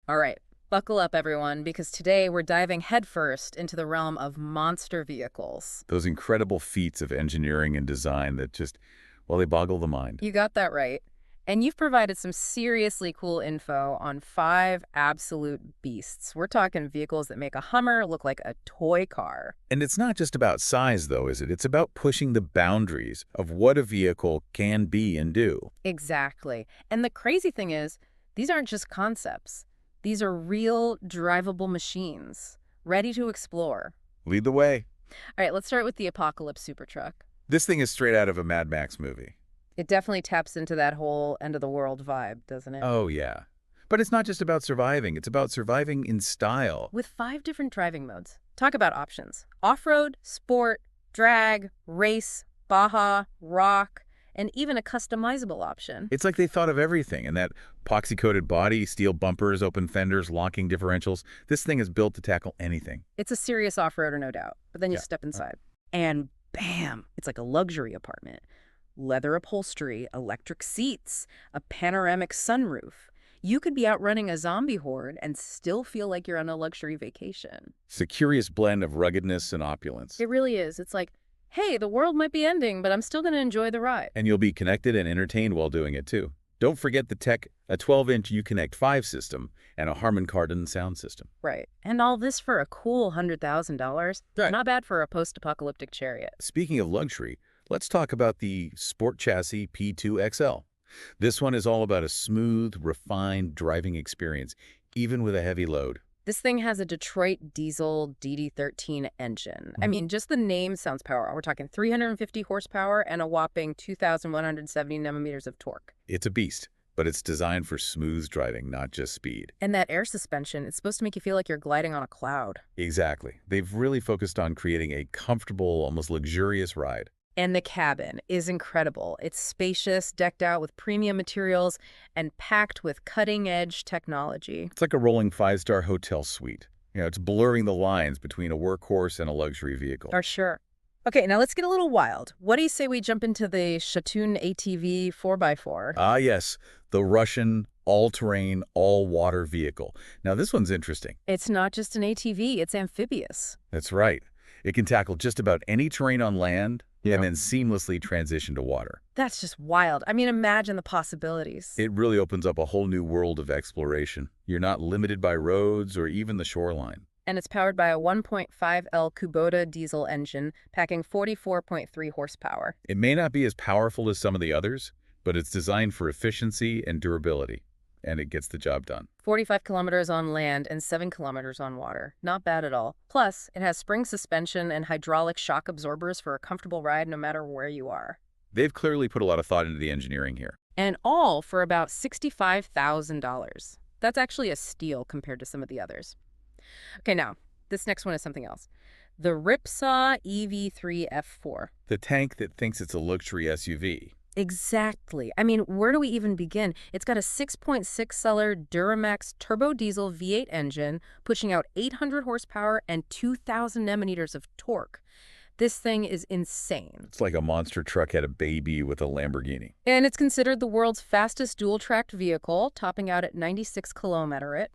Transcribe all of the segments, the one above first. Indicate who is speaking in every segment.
Speaker 1: All right, buckle up, everyone, because today we're diving headfirst into the realm of monster vehicles.
Speaker 2: Those incredible feats of engineering and design that just, well, they boggle the mind.
Speaker 1: You got that right. And you've provided some seriously cool info on five absolute beasts. We're talking vehicles that make a Hummer look like a toy car.
Speaker 2: And it's not just about size, though, is it? It's about pushing the boundaries of what a vehicle can be and do.
Speaker 1: Exactly. And the crazy thing is, these aren't just concepts. These are real, drivable machines, ready to explore.
Speaker 2: Lead the way.
Speaker 1: All right, let's start with the Apocalypse Supertruck.
Speaker 2: This thing is straight out of a Mad Max movie.
Speaker 1: It definitely taps into that whole end-of-the-world vibe, doesn't it?
Speaker 2: Oh, yeah. But it's not just about surviving. It's about surviving in style.
Speaker 1: With five different driving modes. Talk about options. Off-road, sport, drag, race, Baja, rock, and even a customizable option.
Speaker 2: It's like they thought of everything. And that epoxy-coated body, steel bumpers, open fenders, locking differentials. This thing is built to tackle anything.
Speaker 1: It's a serious off-roader, no doubt. But then you
Speaker 2: Yeah.
Speaker 1: step inside, and bam! It's like a luxury apartment. Leather upholstery, electric seats, a panoramic sunroof. You could be out running a zombie horde and still feel like you're on a luxury vacation.
Speaker 2: It's a curious blend of ruggedness and opulence.
Speaker 1: It really is. It's like, hey, the world might be ending, but I'm still going to enjoy the ride.
Speaker 2: And you'll be connected and entertained while doing it, too. Don't forget the tech, a 12-inch Uconnect 5 system and a Harman Kardon sound system.
Speaker 1: Right. And all this for a cool $100,000.
Speaker 2: Right.
Speaker 1: Not bad for a post-apocalyptic chariot.
Speaker 2: Speaking of luxury, let's talk about the Sport Chassis P2XL. This one is all about a smooth, refined driving experience, even with a heavy load.
Speaker 1: This thing has a Detroit diesel DD13 engine. I mean, just the name sounds powerful. We're talking 350 horsepower and a whopping 2,170 newton-meters of torque.
Speaker 2: It's a beast, but it's designed for smooth driving, not just speed.
Speaker 1: And that air suspension, it's supposed to make you feel like you're gliding on a cloud.
Speaker 2: Exactly. They've really focused on creating a comfortable, almost luxurious ride.
Speaker 1: And the cabin is incredible. It's spacious, decked out with premium materials, and packed with cutting-edge technology.
Speaker 2: It's like a rolling five-star hotel suite. It's blurring the lines between a workhorse and a luxury vehicle.
Speaker 1: For sure. Okay, now let's get a little wild. What do you say we jump into the Shatoon ATV 4x4?
Speaker 2: Ah, yes, the Russian all-terrain, all-water vehicle. Now, this one's interesting.
Speaker 1: It's not just an ATV, it's amphibious.
Speaker 2: That's right. It can tackle just about any terrain on land and then seamlessly transition to water.
Speaker 1: That's just wild. I mean, imagine the possibilities.
Speaker 2: It really opens up a whole new world of exploration. You're not limited by roads or even the shoreline.
Speaker 1: And it's powered by a 1.5L Kubota diesel engine, packing 44.3 horsepower.
Speaker 2: It may not be as powerful as some of the others, but it's designed for efficiency and durability, and it gets the job done.
Speaker 1: 45 kilometers on land and 7 kilometers on water. Not bad at all. Plus, it has spring suspension and hydraulic shock absorbers for a comfortable ride no matter where you are.
Speaker 2: They've clearly put a lot of thought into the engineering here.
Speaker 1: And all for about $65,000. That's actually a steal compared to some of the others. Okay, now, this next one is something else. The Ripsaw EV3 F4.
Speaker 2: The tank that thinks it's a luxury SUV.
Speaker 1: Exactly. I mean, where do we even begin? It's got a 6.6-cylinder Duramax turbo diesel V8 engine, pushing out 800 horsepower and 2,000 newton-meters of torque. This thing is insane.
Speaker 2: It's like a monster truck had a baby with a Lamborghini.
Speaker 1: And it's considered the world's fastest dual-tracked vehicle, topping out at 96 km/h.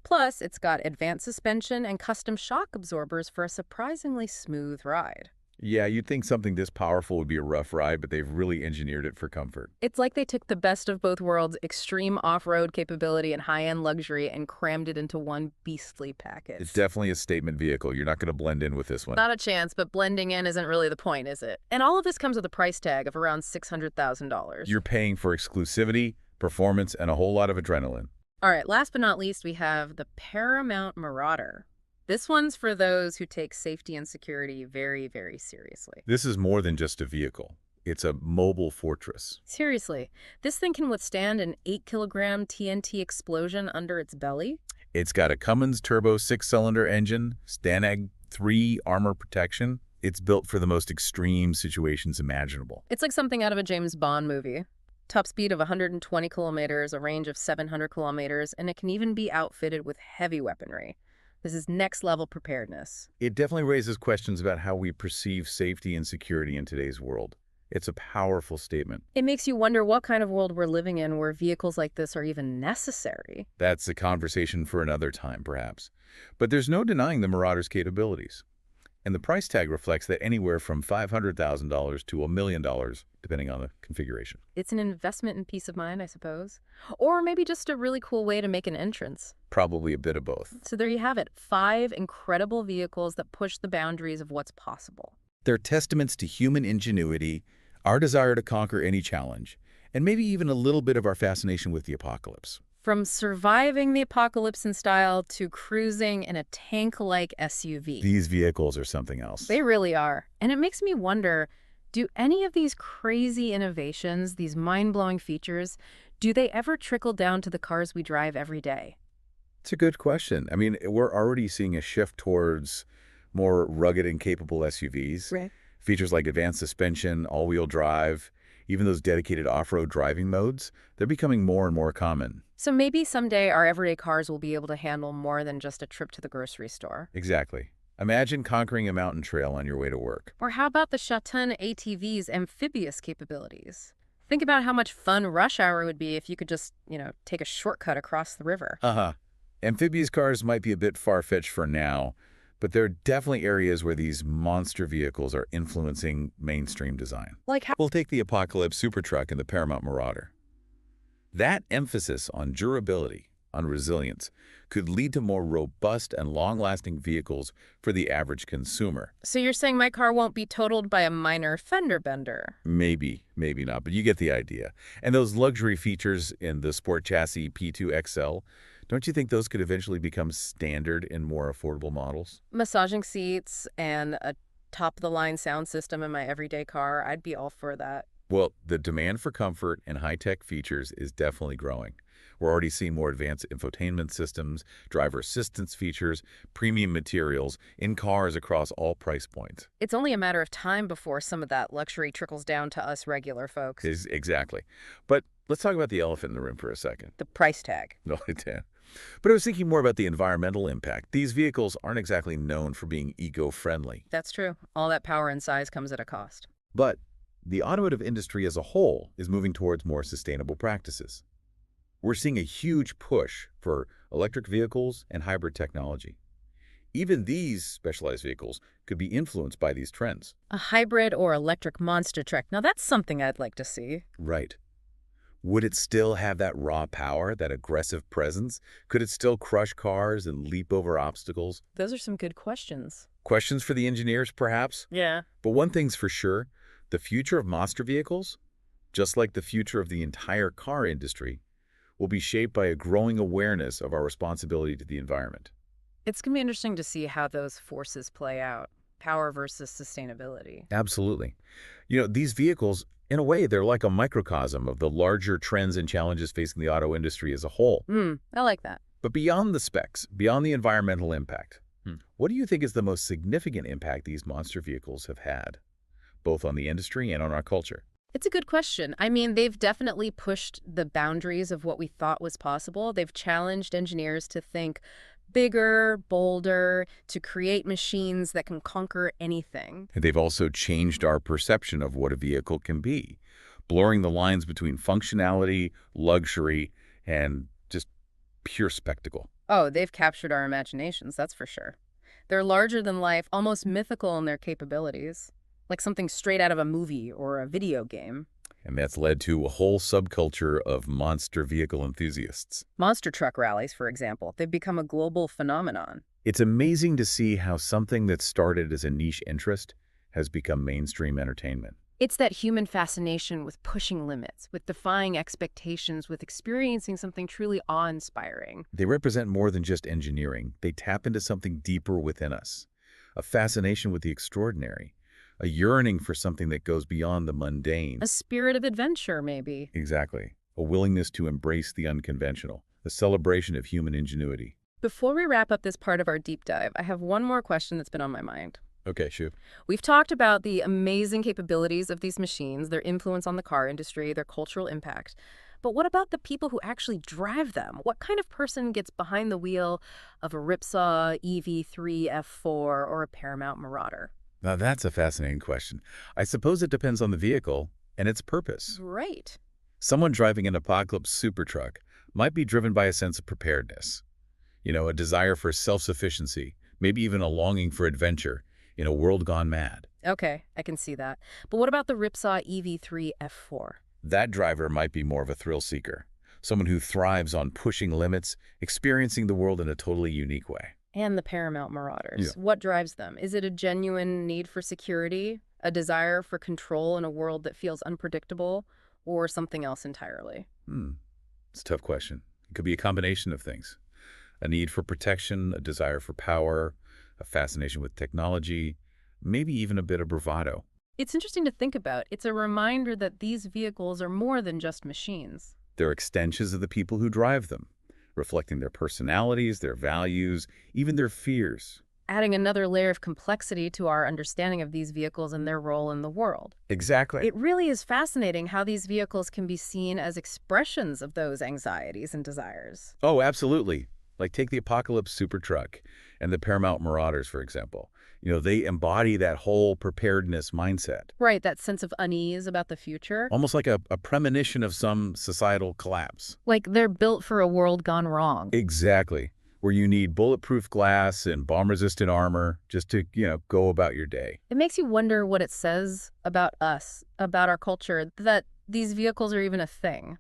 Speaker 1: Plus, it's got advanced suspension and custom shock absorbers for a surprisingly smooth ride.
Speaker 2: Yeah, you'd think something this powerful would be a rough ride, but they've really engineered it for comfort.
Speaker 1: It's like they took the best of both worlds, extreme off-road capability and high-end luxury, and crammed it into one beastly package.
Speaker 2: It's definitely a statement vehicle. You're not going to blend in with this one.
Speaker 1: Not a chance, but blending in isn't really the point, is it? And all of this comes with a price tag of around $600,000.
Speaker 2: You're paying for exclusivity, performance, and a whole lot of adrenaline.
Speaker 1: All right, last but not least, we have the Paramount Marauder. This one's for those who take safety and security very, very seriously.
Speaker 2: This is more than just a vehicle. It's a mobile fortress.
Speaker 1: Seriously, this thing can withstand an 8-kilogram TNT explosion under its belly.
Speaker 2: It's got a Cummins turbo 6-cylinder engine, Stanag 3 armor protection. It's built for the most extreme situations imaginable.
Speaker 1: It's like something out of a James Bond movie. Top speed of 120 kilometers, a range of 700 kilometers, and it can even be outfitted with heavy weaponry. This is next-level preparedness.
Speaker 2: It definitely raises questions about how we perceive safety and security in today's world. It's a powerful statement.
Speaker 1: It makes you wonder what kind of world we're living in where vehicles like this are even necessary.
Speaker 2: That's a conversation for another time, perhaps. But there's no denying the Marauder's capabilities. And the price tag reflects that anywhere from $500,000 to $1 million, depending on the configuration.
Speaker 1: It's an investment in peace of mind, I suppose. Or maybe just a really cool way to make an entrance.
Speaker 2: Probably a bit of both.
Speaker 1: So there you have it, 5 incredible vehicles that push the boundaries of what's possible.
Speaker 2: They're testaments to human ingenuity, our desire to conquer any challenge, and maybe even a little bit of our fascination with the apocalypse.
Speaker 1: From surviving the apocalypse in style to cruising in a tank-like SUV.
Speaker 2: These vehicles are something else.
Speaker 1: They really are. And it makes me wonder, do any of these crazy innovations, these mind-blowing features, do they ever trickle down to the cars we drive every day?
Speaker 2: It's a good question. I mean, we're already seeing a shift towards more rugged and capable SUVs.
Speaker 1: Right.
Speaker 2: Features like advanced suspension, all-wheel drive, even those dedicated off-road driving modes, they're becoming more and more common.
Speaker 1: So maybe someday our everyday cars will be able to handle more than just a trip to the grocery store.
Speaker 2: Exactly. Imagine conquering a mountain trail on your way to work.
Speaker 1: Or how about the Chaton ATV's amphibious capabilities? Think about how much fun rush hour would be if you could just, take a shortcut across the river.
Speaker 2: Uh-huh. Amphibious cars might be a bit far-fetched for now, but there are definitely areas where these monster vehicles are influencing mainstream design.
Speaker 1: Like how?
Speaker 2: We'll take the Apocalypse Supertruck and the Paramount Marauder. That emphasis on durability, on resilience, could lead to more robust and long-lasting vehicles for the average consumer.
Speaker 1: So you're saying my car won't be totaled by a minor fender bender?
Speaker 2: Maybe, maybe not, but you get the idea. And those luxury features in the Sport Chassis P2 XL, don't you think those could eventually become standard in more affordable models?
Speaker 1: Massaging seats and a top-of-the-line sound system in my everyday car, I'd be all for that.
Speaker 2: Well, the demand for comfort and high-tech features is definitely growing. We're already seeing more advanced infotainment systems, driver assistance features, premium materials in cars across all price points.
Speaker 1: It's only a matter of time before some of that luxury trickles down to us regular folks.
Speaker 2: Exactly. But let's talk about the elephant in the room for a second.
Speaker 1: The price tag.
Speaker 2: No, but I was thinking more about the environmental impact. These vehicles aren't exactly known for being eco-friendly.
Speaker 1: That's true. All that power and size comes at a cost.
Speaker 2: But the automotive industry as a whole is moving towards more sustainable practices. We're seeing a huge push for electric vehicles and hybrid technology. Even these specialized vehicles could be influenced by these trends.
Speaker 1: A hybrid or electric monster truck. Now that's something I'd like to see.
Speaker 2: Right. Would it still have that raw power, that aggressive presence? Could it still crush cars and leap over obstacles?
Speaker 1: Those are some good questions.
Speaker 2: Questions for the engineers, perhaps?
Speaker 1: Yeah.
Speaker 2: But one thing's for sure, the future of monster vehicles, just like the future of the entire car industry, will be shaped by a growing awareness of our responsibility to the environment.
Speaker 1: It's going to be interesting to see how those forces play out. Power versus sustainability.
Speaker 2: Absolutely. These vehicles, in a way, they're like a microcosm of the larger trends and challenges facing the auto industry as a whole.
Speaker 1: I like that.
Speaker 2: But beyond the specs, beyond the environmental impact, what do you think is the most significant impact these monster vehicles have had, both on the industry and on our culture?
Speaker 1: It's a good question. I mean, they've definitely pushed the boundaries of what we thought was possible. They've challenged engineers to think bigger, bolder, to create machines that can conquer anything.
Speaker 2: And they've also changed our perception of what a vehicle can be, blurring the lines between functionality, luxury, and just pure spectacle.
Speaker 1: Oh, they've captured our imaginations, that's for sure. They're larger than life, almost mythical in their capabilities, like something straight out of a movie or a video game.
Speaker 2: And that's led to a whole subculture of monster vehicle enthusiasts.
Speaker 1: Monster truck rallies, for example, they've become a global phenomenon.
Speaker 2: It's amazing to see how something that started as a niche interest has become mainstream entertainment.
Speaker 1: It's that human fascination with pushing limits, with defying expectations, with experiencing something truly awe-inspiring.
Speaker 2: They represent more than just engineering. They tap into something deeper within us, a fascination with the extraordinary, a yearning for something that goes beyond the mundane.
Speaker 1: A spirit of adventure, maybe.
Speaker 2: Exactly. A willingness to embrace the unconventional, a celebration of human ingenuity.
Speaker 1: Before we wrap up this part of our deep dive, I have one more question that's been on my mind.
Speaker 2: Okay, shoot.
Speaker 1: We've talked about the amazing capabilities of these machines, their influence on the car industry, their cultural impact. But what about the people who actually drive them? What kind of person gets behind the wheel of a Ripsaw EV3 F4 or a Paramount Marauder?
Speaker 2: Now that's a fascinating question. I suppose it depends on the vehicle and its purpose.
Speaker 1: Right.
Speaker 2: Someone driving an apocalypse supertruck might be driven by a sense of preparedness, a desire for self-sufficiency, maybe even a longing for adventure in a world gone mad.
Speaker 1: Okay, I can see that. But what about the Ripsaw EV3 F4?
Speaker 2: That driver might be more of a thrill seeker, someone who thrives on pushing limits, experiencing the world in a totally unique way.
Speaker 1: And the Paramount Marauders.
Speaker 2: Yeah.
Speaker 1: What drives them? Is it a genuine need for security, a desire for control in a world that feels unpredictable, or something else entirely?
Speaker 2: It's a tough question. It could be a combination of things. A need for protection, a desire for power, a fascination with technology, maybe even a bit of bravado.
Speaker 1: It's interesting to think about. It's a reminder that these vehicles are more than just machines.
Speaker 2: They're extensions of the people who drive them, reflecting their personalities, their values, even their fears.
Speaker 1: Adding another layer of complexity to our understanding of these vehicles and their role in the world.
Speaker 2: Exactly.
Speaker 1: It really is fascinating how these vehicles can be seen as expressions of those anxieties and desires.
Speaker 2: Oh, absolutely. Like take the Apocalypse Supertruck and the Paramount Marauders, for example. They embody that whole preparedness mindset,
Speaker 1: Right, that sense of unease about the future.
Speaker 2: almost like a premonition of some societal collapse.
Speaker 1: Like they're built for a world gone wrong.
Speaker 2: Exactly. Where you need bulletproof glass and bomb-resistant armor just to, go about your day.
Speaker 1: It makes you wonder what it says about us, about our culture, that these vehicles are even a thing.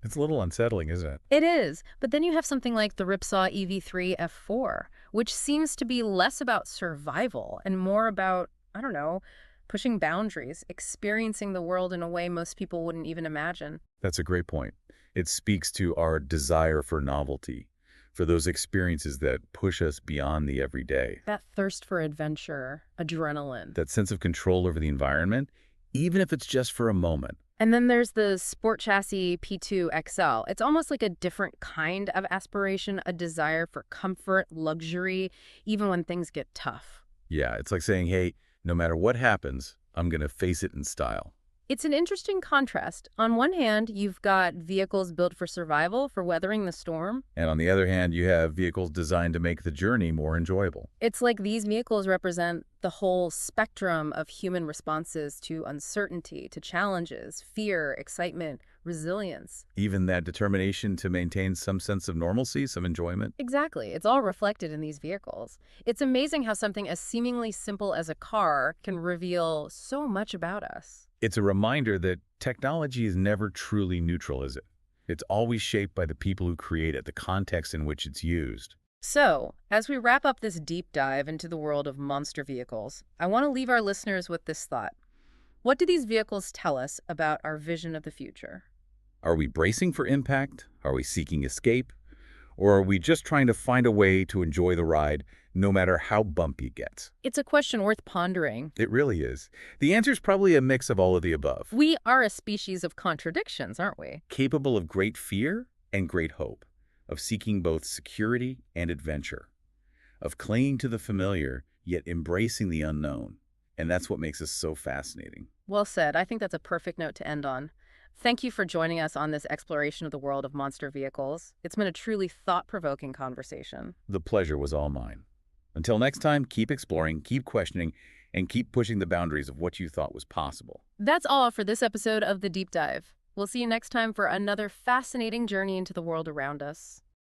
Speaker 2: It's a little unsettling, isn't it?
Speaker 1: It is, but then you have something like the Ripsaw EV3 F4, which seems to be less about survival and more about, I don't know, pushing boundaries, experiencing the world in a way most people wouldn't even imagine.
Speaker 2: That's a great point. It speaks to our desire for novelty, for those experiences that push us beyond the everyday.
Speaker 1: That thirst for adventure, adrenaline.
Speaker 2: That sense of control over the environment, even if it's just for a moment.
Speaker 1: And then there's the Sport Chassis P2 XL. It's almost like a different kind of aspiration, a desire for comfort, luxury, even when things get tough.
Speaker 2: Yeah, it's like saying, hey, no matter what happens, I'm going to face it in style.
Speaker 1: It's an interesting contrast. On one hand, you've got vehicles built for survival, for weathering the storm.
Speaker 2: And on the other hand, you have vehicles designed to make the journey more enjoyable.
Speaker 1: It's like these vehicles represent the whole spectrum of human responses to uncertainty, to challenges, fear, excitement, resilience.
Speaker 2: Even that determination to maintain some sense of normalcy, some enjoyment.
Speaker 1: Exactly. It's all reflected in these vehicles. It's amazing how something as seemingly simple as a car can reveal so much about us.
Speaker 2: It's a reminder that technology is never truly neutral, is it? It's always shaped by the people who create it, the context in which it's used.
Speaker 1: So, as we wrap up this deep dive into the world of monster vehicles, I want to leave our listeners with this thought. What do these vehicles tell us about our vision of the future?
Speaker 2: Are we bracing for impact? Are we seeking escape? Or are we just trying to find a way to enjoy the ride, no matter how bumpy it gets?
Speaker 1: It's a question worth pondering.
Speaker 2: It really is. The answer is probably a mix of all of the above.
Speaker 1: We are a species of contradictions, aren't we?
Speaker 2: Capable of great fear and great hope, of seeking both security and adventure, of clinging to the familiar, yet embracing the unknown. And that's what makes us so fascinating.
Speaker 1: Well said. I think that's a perfect note to end on. Thank you for joining us on this exploration of the world of monster vehicles. It's been a truly thought-provoking conversation.
Speaker 2: The pleasure was all mine. Until next time, keep exploring, keep questioning, and keep pushing the boundaries of what you thought was possible.
Speaker 1: That's all for this episode of The Deep Dive. We'll see you next time for another fascinating journey into the world around us.